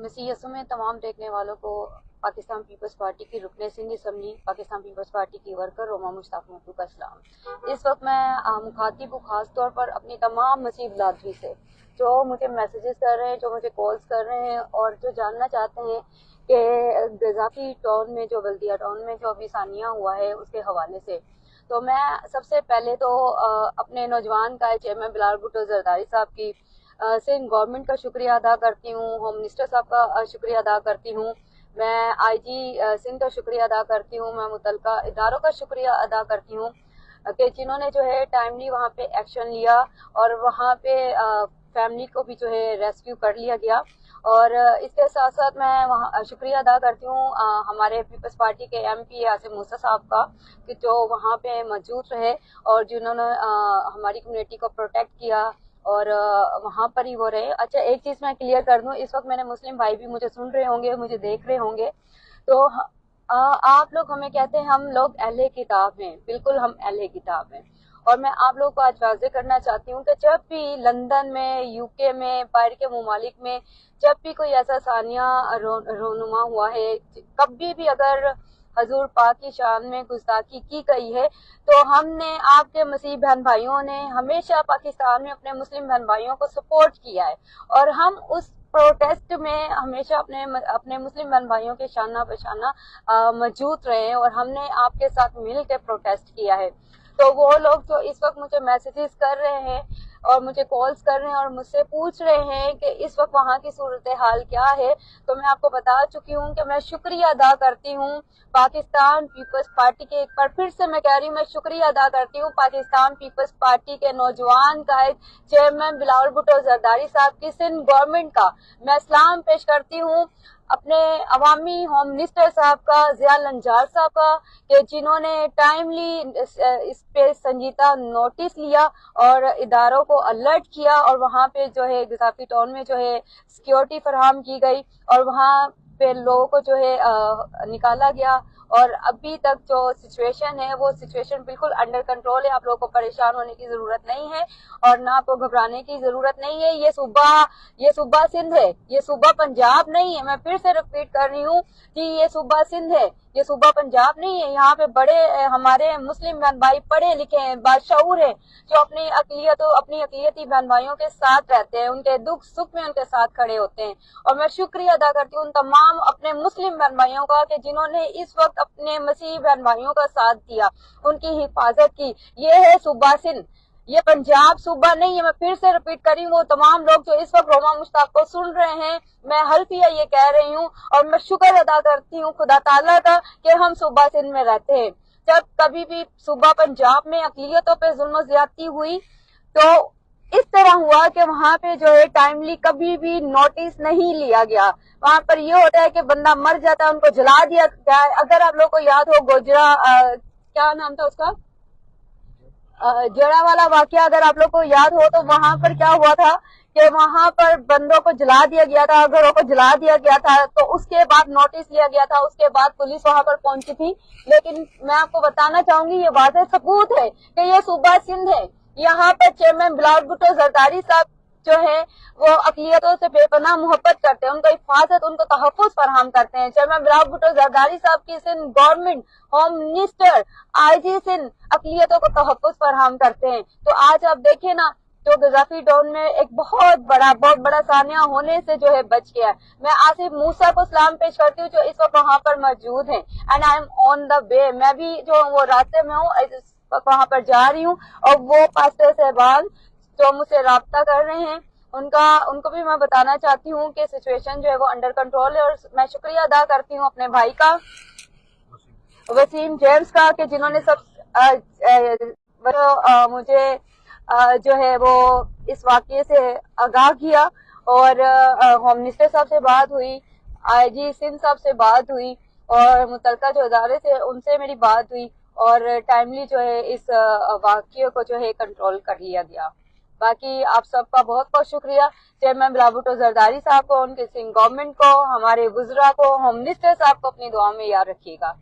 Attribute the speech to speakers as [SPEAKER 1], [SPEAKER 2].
[SPEAKER 1] مسیح میں تمام دیکھنے والوں کو پاکستان پیپلز پارٹی کی رکن Sindh assembly Pakistan Peoples Party کی ورکر روما مشتاق متو کا اسلام۔ اس وقت میں مخاطب ہوں خاص طور پر اپنی تمام مسیح برادری سے جو مجھے میسیجز کر رہے ہیں، جو مجھے کالز کر رہے ہیں اور جو جاننا چاہتے ہیں کہ قذافی ٹاؤن میں جو بلدیہ ٹاؤن میں جو ابھی ثانیہ ہوا ہے اس کے حوالے سے۔ تو میں سب سے پہلے تو اپنے نوجوان کا چیئرمین بلال بھٹو زرداری صاحب کی سندھ گورنمنٹ کا شکریہ ادا کرتی ہوں، ہوم منسٹر صاحب کا شکریہ ادا کرتی ہوں، میں آئی جی سندھ کا شکریہ ادا کرتی ہوں، میں متعلقہ اداروں کا شکریہ ادا کرتی ہوں کہ جنہوں نے جو ہے ٹائملی وہاں پہ ایکشن لیا اور وہاں پہ فیملی کو بھی جو ہے ریسکیو کر لیا گیا۔ اور اس کے ساتھ ساتھ میں وہاں شکریہ ادا کرتی ہوں ہمارے پیپلز پارٹی کے ایم پی عاصم موسیٰ صاحب کا کہ جو وہاں پہ موجود رہے اور جنہوں نے ہماری کمیونٹی کو پروٹیکٹ کیا اور وہاں پر ہی وہ رہے۔ اچھا ایک چیز میں کلیئر کر دوں، اس وقت میرے مسلم بھائی بھی مجھے سن رہے ہوں گے، مجھے دیکھ رہے ہوں گے، تو آپ لوگ ہمیں کہتے ہیں ہم لوگ اہل کتاب ہیں، بالکل ہم اہل کتاب ہیں، اور میں آپ لوگوں کو آج واضح کرنا چاہتی ہوں کہ جب بھی لندن میں، یو کے میں، باہر کے ممالک میں جب بھی کوئی ایسا ثانیہ رونما ہوا ہے، کبھی بھی اگر حضور پاک کی شان میں گستاخی کی گئی ہے تو ہم نے، آپ کے مسیح بہن بھائیوں نے ہمیشہ پاکستان میں اپنے مسلم بہن بھائیوں کو سپورٹ کیا ہے، اور ہم اس پروٹیسٹ میں ہمیشہ اپنے مسلم بہن بھائیوں کے شانہ بشانہ موجود رہے ہیں اور ہم نے آپ کے ساتھ مل کے پروٹیسٹ کیا ہے۔ تو وہ لوگ جو اس وقت مجھے میسیجز کر رہے ہیں اور مجھے کالز کر رہے ہیں اور مجھ سے پوچھ رہے ہیں کہ اس وقت وہاں کی صورتحال کیا ہے، تو میں آپ کو بتا چکی ہوں کہ میں شکریہ ادا کرتی ہوں پاکستان پیپلز پارٹی کے، ایک بار پھر سے میں کہہ رہی ہوں، میں شکریہ ادا کرتی ہوں پاکستان پیپلز پارٹی کے نوجوان قائد چیئرمین بلال بھٹو زرداری صاحب کی سندھ گورنمنٹ کا۔ میں سلام پیش کرتی ہوں اپنے عوامی ہوم منسٹر صاحب کا، ضیاء النجار صاحب کا، کہ جنہوں نے ٹائملی اس پہ سنجیدہ نوٹس لیا اور اداروں کو الرٹ کیا اور وہاں پہ جو ہے قذافی ٹاؤن میں جو ہے سیکیورٹی فراہم کی گئی اور وہاں پہ لوگوں کو جو ہے نکالا گیا، اور ابھی تک جو سچویشن ہے وہ سچویشن بالکل انڈر کنٹرول ہے۔ آپ لوگوں کو پریشان ہونے کی ضرورت نہیں ہے اور نہ آپ کو گھبرانے کی ضرورت نہیں ہے۔ یہ صوبہ سندھ ہے، یہ صوبہ پنجاب نہیں ہے۔ میں پھر سے ریپیٹ کر رہی ہوں کہ یہ صوبہ سندھ ہے، یہ صوبہ پنجاب نہیں ہے۔ یہاں پہ بڑے ہمارے مسلم بہن بھائی پڑھے لکھے ہیں، باشعور ہیں، جو اپنی اقلیتی بہن بھائیوں کے ساتھ رہتے ہیں، ان کے دکھ سکھ میں ان کے ساتھ کھڑے ہوتے ہیں۔ اور میں شکریہ ادا کرتی ہوں ان تمام اپنے مسلم بہن بھائیوں کا کہ جنہوں نے اس وقت اپنے مسیحی بہن بھائیوں کا ساتھ دیا، ان کی حفاظت کی۔ یہ ہے صوبہ سندھ، یہ پنجاب صوبہ نہیں ہے۔ میں پھر سے ریپیٹ کر رہی ہوں، وہ تمام لوگ جو اس وقت روما مشتاق کو سن رہے ہیں، میں حلفیہ یہ کہہ رہی ہوں اور میں شکر ادا کرتی ہوں خدا تعالیٰ کا کہ ہم صوبہ سندھ میں رہتے ہیں۔ جب کبھی بھی صوبہ پنجاب میں اقلیتوں پہ ظلم و زیادتی ہوئی تو اس طرح ہوا کہ وہاں پہ جو ہے ٹائملی کبھی بھی نوٹس نہیں لیا گیا۔ وہاں پر یہ ہوتا ہے کہ بندہ مر جاتا ہے، ان کو جلا دیا جائے۔ اگر آپ لوگ کو یاد ہو گوجرا کیا نام تھا اس کا، جڑا والا واقعہ اگر آپ لوگ کو یاد ہو تو وہاں پر کیا ہوا تھا کہ وہاں پر بندوں کو جلا دیا گیا تھا، گھروں کو جلا دیا گیا تھا، تو اس کے بعد نوٹس لیا گیا تھا، اس کے بعد پولیس وہاں پر پہنچی تھی۔ لیکن میں آپ کو بتانا چاہوں گی، یہ واضح ثبوت ہے کہ یہ صوبہ سندھ ہے۔ یہاں پر چیئرمین بلال بھٹو زرداری صاحب جو ہے وہ اقلیتوں سے بے پناہ محبت کرتے ہیں، ان کو حفاظت، ان کو تحفظ فراہم کرتے ہیں۔ چیئرمین بلال بھٹو زرداری صاحب کی سندھ گورنمنٹ، ہوم منسٹر، آئی جی سندھ اقلیتوں کو تحفظ فراہم کرتے ہیں۔ تو آج آپ دیکھیں نا، تو قذافی ٹاؤن میں ایک بہت بڑا ثانیہ ہونے سے جو ہے بچ گیا۔ میں عاصم موسیٰ کو سلام پیش کرتی ہوں جو اس وقت وہاں پر موجود ہیں، اینڈ آئی ایم آن دا وے، میں بھی جو وہ راستے میں ہوں، وہاں پر جا رہی ہوں، اور وہ پاسٹر صاحبان جو مجھ سے رابطہ کر رہے ہیں ان کو بھی میں بتانا چاہتی ہوں کہ سچویشن جو ہے وہ انڈر کنٹرول ہے۔ اور میں شکریہ ادا کرتی ہوں اپنے بھائی کا، وسیم جیمز کا، کہ جنہوں نے مجھے جو ہے وہ اس واقعے سے آگاہ کیا، اور ہوم منسٹر صاحب سے بات ہوئی، آئی جی سندھ صاحب سے بات ہوئی، اور متعلقہ جو ادارے تھے ان سے میری بات ہوئی، اور ٹائملی جو ہے اس واقعے کو جو ہے کنٹرول کر لیا گیا۔ باقی آپ سب کا بہت بہت شکریہ، چیئرمین بلال بھٹو زرداری صاحب کو، ان کی سندھ گورنمنٹ کو، ہمارے وزراء کو، ہوم منسٹر صاحب کو اپنی دعا میں یاد رکھیے گا۔